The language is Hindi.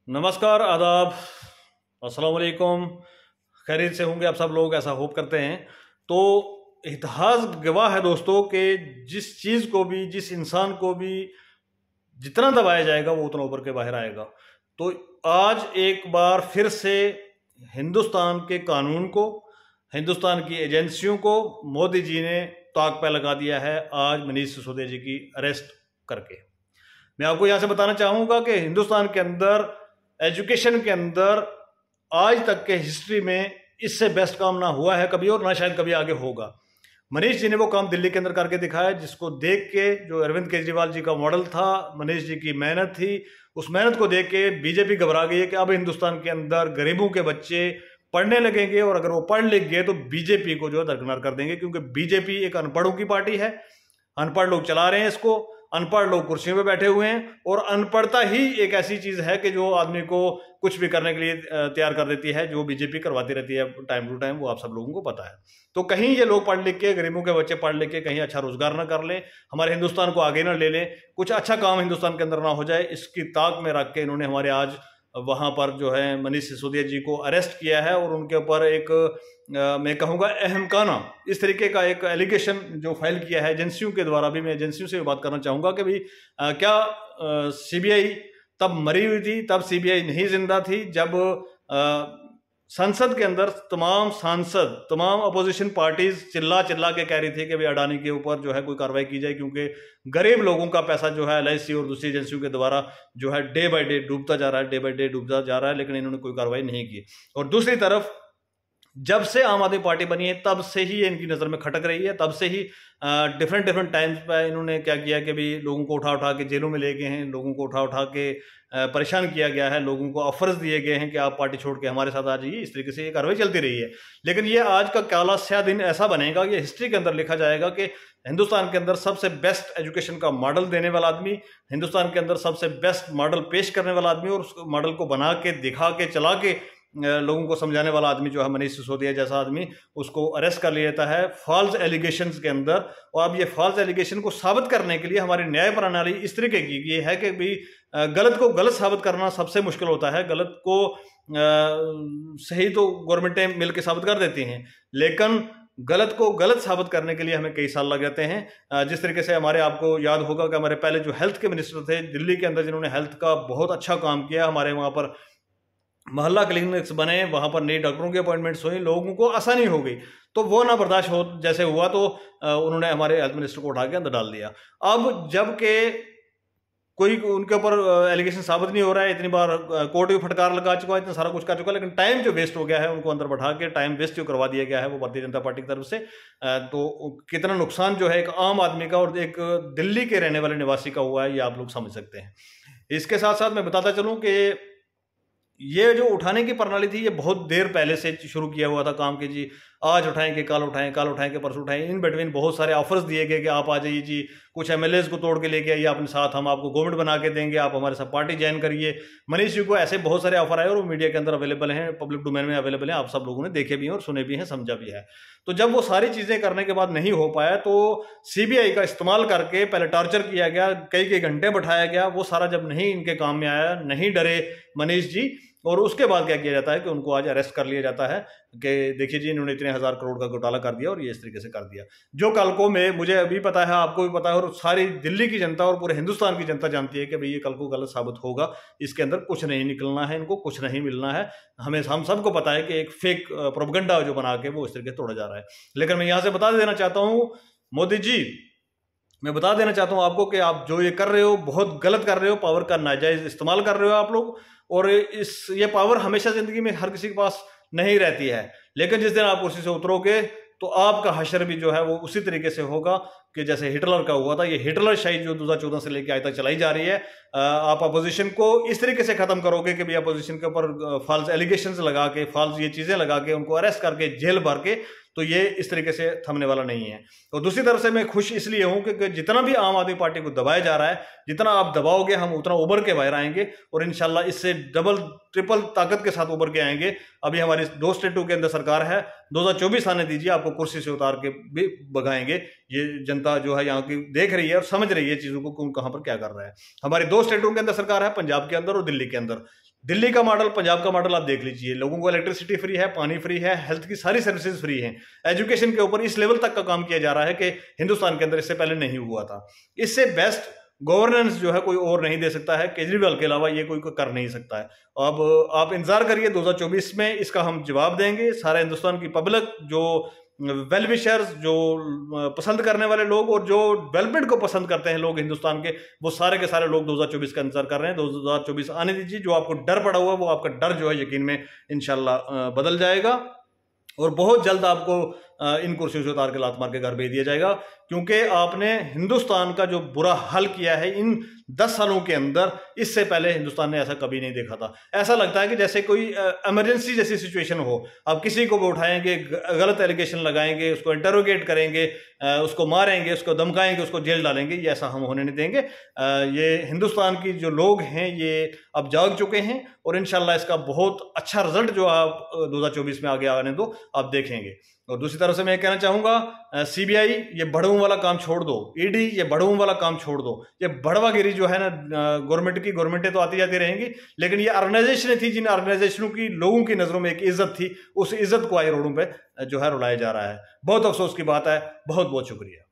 नमस्कार, आदाब, अस्सलाम वालेकुम। खैरियत से होंगे आप सब लोग, ऐसा होप करते हैं। तो इतिहास गवाह है दोस्तों कि जिस चीज़ को भी, जिस इंसान को भी जितना दबाया जाएगा वो उतना उभर के बाहर आएगा। तो आज एक बार फिर से हिंदुस्तान के कानून को, हिंदुस्तान की एजेंसियों को मोदी जी ने ताक पे लगा दिया है, आज मनीष सिसोदिया जी की अरेस्ट करके। मैं आपको यहाँ से बताना चाहूँगा कि हिंदुस्तान के अंदर एजुकेशन के अंदर आज तक के हिस्ट्री में इससे बेस्ट काम ना हुआ है कभी, और ना शायद कभी आगे होगा। मनीष जी ने वो काम दिल्ली के अंदर करके दिखाया, जिसको देख के जो अरविंद केजरीवाल जी का मॉडल था, मनीष जी की मेहनत थी, उस मेहनत को देख के बीजेपी घबरा गई है कि अब हिंदुस्तान के अंदर गरीबों के बच्चे पढ़ने लगेंगे, और अगर वो पढ़ लिख गए तो बीजेपी को जो है दरकिनार कर देंगे, क्योंकि बीजेपी एक अनपढ़ों की पार्टी है। अनपढ़ लोग चला रहे हैं इसको, अनपढ़ लोग कुर्सियों पे बैठे हुए हैं, और अनपढ़ता ही एक ऐसी चीज है कि जो आदमी को कुछ भी करने के लिए तैयार कर देती है, जो बीजेपी करवाती रहती है टाइम टू टाइम, वो आप सब लोगों को पता है। तो कहीं ये लोग पढ़ लिख के, गरीबों के बच्चे पढ़ लिख के कहीं अच्छा रोजगार ना कर लें, हमारे हिंदुस्तान को आगे ना ले लें, कुछ अच्छा काम हिंदुस्तान के अंदर ना हो जाए, इसकी ताक में रख के इन्होंने हमारे आज वहां पर जो है मनीष सिसोदिया जी को अरेस्ट किया है, और उनके ऊपर एक मैं कहूँगा अहमकाना इस तरीके का एक एलिगेशन जो फाइल किया है एजेंसियों के द्वारा भी। मैं एजेंसियों से बात करना चाहूँगा कि भाई क्या सीबीआई तब मरी हुई थी, तब सीबीआई नहीं जिंदा थी जब संसद के अंदर तमाम सांसद, तमाम अपोजिशन पार्टीज चिल्ला चिल्ला के कह रही थी कि भाई अडानी के ऊपर जो है कोई कार्रवाई की जाए, क्योंकि गरीब लोगों का पैसा जो है एलआईसी और दूसरी एजेंसियों के द्वारा जो है डे बाय डे डूबता जा रहा है, डे बाय डे डूबता जा रहा है, लेकिन इन्होंने कोई कार्रवाई नहीं की। और दूसरी तरफ जब से आम आदमी पार्टी बनी है तब से ही ये इनकी नज़र में खटक रही है, तब से ही डिफरेंट टाइम्स पर इन्होंने क्या किया कि भी लोगों को उठा उठा के जेलों में ले गए हैं, लोगों को उठा उठा के परेशान किया गया है, लोगों को ऑफर्स दिए गए हैं कि आप पार्टी छोड़ के हमारे साथ आ जाइए। इस तरीके से ये कार्रवाई चलती रही है। लेकिन ये आज का काला स्या दिन ऐसा बनेगा, ये हिस्ट्री के अंदर लिखा जाएगा कि हिंदुस्तान के अंदर सबसे बेस्ट एजुकेशन का मॉडल देने वाला आदमी, हिंदुस्तान के अंदर सबसे बेस्ट मॉडल पेश करने वाला आदमी, और उस मॉडल को बना के, दिखा के, चला के लोगों को समझाने वाला आदमी जो है मनीष सिसोदिया जैसा आदमी, उसको अरेस्ट कर लिया जाता है फॉल्स एलिगेशंस के अंदर। और अब ये फॉल्स एलिगेशन को साबित करने के लिए हमारी न्याय प्रणाली इस तरीके की ये है कि भाई गलत को गलत साबित करना सबसे मुश्किल होता है। गलत को सही तो गवर्नमेंटें मिलकर साबित कर देती हैं, लेकिन गलत को गलत साबित करने के लिए हमें कई साल लग जाते हैं। जिस तरीके से हमारे, आपको याद होगा कि हमारे पहले जो हेल्थ के मिनिस्टर थे दिल्ली के अंदर, जिन्होंने हेल्थ का बहुत अच्छा काम किया, हमारे वहाँ पर मोहल्ला क्लिनिक्स बने, वहां पर नए डॉक्टरों की अपॉइंटमेंट्स हुई, लोगों को आसानी हो गई। तो वो ना बर्दाश्त हो जैसे हुआ, तो उन्होंने हमारे हेल्थ मिनिस्टर को उठा के अंदर डाल दिया। अब जबकि कोई उनके ऊपर एलिगेशन साबित नहीं हो रहा है, इतनी बार कोर्ट भी फटकार लगा चुका है, इतना सारा कुछ कर चुका है, लेकिन टाइम जो वेस्ट हो गया है, उनको अंदर बैठा के टाइम वेस्ट जो करवा दिया गया है वो भारतीय जनता पार्टी की तरफ से, तो कितना नुकसान जो है एक आम आदमी का और एक दिल्ली के रहने वाले निवासी का हुआ है, ये आप लोग समझ सकते हैं। इसके साथ साथ मैं बताता चलूँ कि ये जो उठाने की प्रणाली थी, ये बहुत देर पहले से शुरू किया हुआ था काम के जी, आज उठाएंगे, कल उठाएं, कल उठाएंगे, परसों उठाएं। इन बिटवीन बहुत सारे ऑफर्स दिए गए कि आप आ जाइए जी, कुछ एमएलएज को तोड़ के लेके आइए अपने साथ, हम आपको गवर्नमेंट बना के देंगे, आप हमारे साथ पार्टी ज्वाइन करिए। मनीष जी को ऐसे बहुत सारे ऑफर आए, और वो मीडिया के अंदर अवेलेबल हैं, पब्लिक डोमेन में अवेलेबल हैं, आप सब लोगों ने देखे भी हैं और सुने भी हैं, समझा भी है। तो जब वो सारी चीज़ें करने के बाद नहीं हो पाया, तो सीबीआई का इस्तेमाल करके पहले टॉर्चर किया गया, कई कई घंटे बैठाया गया, वो सारा जब नहीं इनके काम में आया, नहीं डरे मनीष जी, और उसके बाद क्या किया जाता है कि उनको आज अरेस्ट कर लिया जाता है कि देखिए जी, इन्होंने इतने 1000 करोड़ का घोटाला कर दिया और ये इस तरीके से कर दिया। जो कल को मुझे अभी पता है, आपको भी पता है, और सारी दिल्ली की जनता और पूरे हिंदुस्तान की जनता जानती है कि भाई ये कल को गलत साबित होगा, इसके अंदर कुछ नहीं निकलना है, इनको कुछ नहीं मिलना है। हम सबको पता है कि एक फेक प्रोपेगेंडा जो बना के वो इस तरीके से तोड़ा जा रहा है। लेकिन मैं यहाँ से बता देना चाहता हूँ मोदी जी, मैं बता देना चाहता हूँ आपको कि आप जो ये कर रहे हो बहुत गलत कर रहे हो, पावर का नाजायज इस्तेमाल कर रहे हो आप लोग, और ये पावर हमेशा जिंदगी में हर किसी के पास नहीं रहती है, लेकिन जिस दिन आप कुर्सी से उतरोगे तो आपका हशर भी जो है वो उसी तरीके से होगा कि जैसे हिटलर का हुआ था। ये हिटलर शाही जो 2014 से लेकर आज तक चलाई जा रही है, आप अपोजिशन को इस तरीके से खत्म करोगे कि भाई अपोजिशन के ऊपर फॉल्स एलिगेशंस लगा के, फॉल्स ये चीजें लगा के, उनको अरेस्ट करके जेल भर के, तो ये इस तरीके से थमने वाला नहीं है। तो दूसरी तरफ से मैं खुश इसलिए हूं कि जितना भी आम आदमी पार्टी को दबाया जा रहा है, जितना आप दबाओगे हम उतना उभर के बाहर आएंगे, और इंशाल्लाह इससे डबल ट्रिपल ताकत के साथ उभर के आएंगे। अभी हमारी 2 स्टेटों के अंदर सरकार है, 2024 आने दीजिए, आपको कुर्सी से उतार के भी भगाएंगे। ये जनता जो है यहाँ की देख रही है और समझ रही है चीजों को, कौन कहाँ पर क्या कर रहा है। हमारी 2 स्टेटों के अंदर सरकार है, पंजाब के अंदर और दिल्ली के अंदर। दिल्ली का मॉडल, पंजाब का मॉडल आप देख लीजिए, लोगों को इलेक्ट्रिसिटी फ्री है, पानी फ्री है, हेल्थ की सारी सर्विसेज फ्री हैं, एजुकेशन के ऊपर इस लेवल तक का काम किया जा रहा है कि हिंदुस्तान के अंदर इससे पहले नहीं हुआ था। इससे बेस्ट गवर्नेंस जो है कोई और नहीं दे सकता है, केजरीवाल के अलावा ये कोई कर नहीं सकता है। अब आप इंतजार करिए, 2024 में इसका हम जवाब देंगे। सारे हिंदुस्तान की पब्लिक, जो वेल विशर्स, जो पसंद करने वाले लोग और जो डेवलपमेंट को पसंद करते हैं लोग हिंदुस्तान के, वो सारे के सारे लोग 2024 का इंतजार कर रहे हैं। 2024 आने दीजिए। जो आपको डर पड़ा हुआ है वो आपका डर जो है यकीन में इंशाल्लाह बदल जाएगा और बहुत जल्द आपको इन कुर्सियों से उतार के लात मार के घर भेज दिया जाएगा, क्योंकि आपने हिंदुस्तान का जो बुरा हाल किया है इन 10 सालों के अंदर, इससे पहले हिंदुस्तान ने ऐसा कभी नहीं देखा था। ऐसा लगता है कि जैसे कोई इमरजेंसी जैसी सिचुएशन हो, आप किसी को भी उठाएंगे, गलत एलिगेशन लगाएंगे, उसको इंटरोगेट करेंगे, उसको मारेंगे, उसको धमकाएंगे, उसको जेल डालेंगे। ये ऐसा हम होने नहीं देंगे। ये हिंदुस्तान की जो लोग हैं ये अब जाग चुके हैं और इंशाल्लाह इसका बहुत अच्छा रिजल्ट जो आप 2024 में आगे आने दो, आप देखेंगे। और दूसरी तरफ से मैं कहना चाहूंगा, सीबीआई ये बढ़ऊ वाला काम छोड़ दो, ईडी ये बढ़ऊ वाला काम छोड़ दो। ये बढ़वागिरी जो है ना गवर्नमेंटें तो आती जाती रहेंगी, लेकिन ये ऑर्गेनाइजेशनें थी जिन ऑर्गेनाइजेशनों की लोगों की नजरों में एक इज्जत थी, उस इज्जत को आई रोडों पे जो है रुलाया जा रहा है। बहुत अफसोस की बात है। बहुत बहुत शुक्रिया।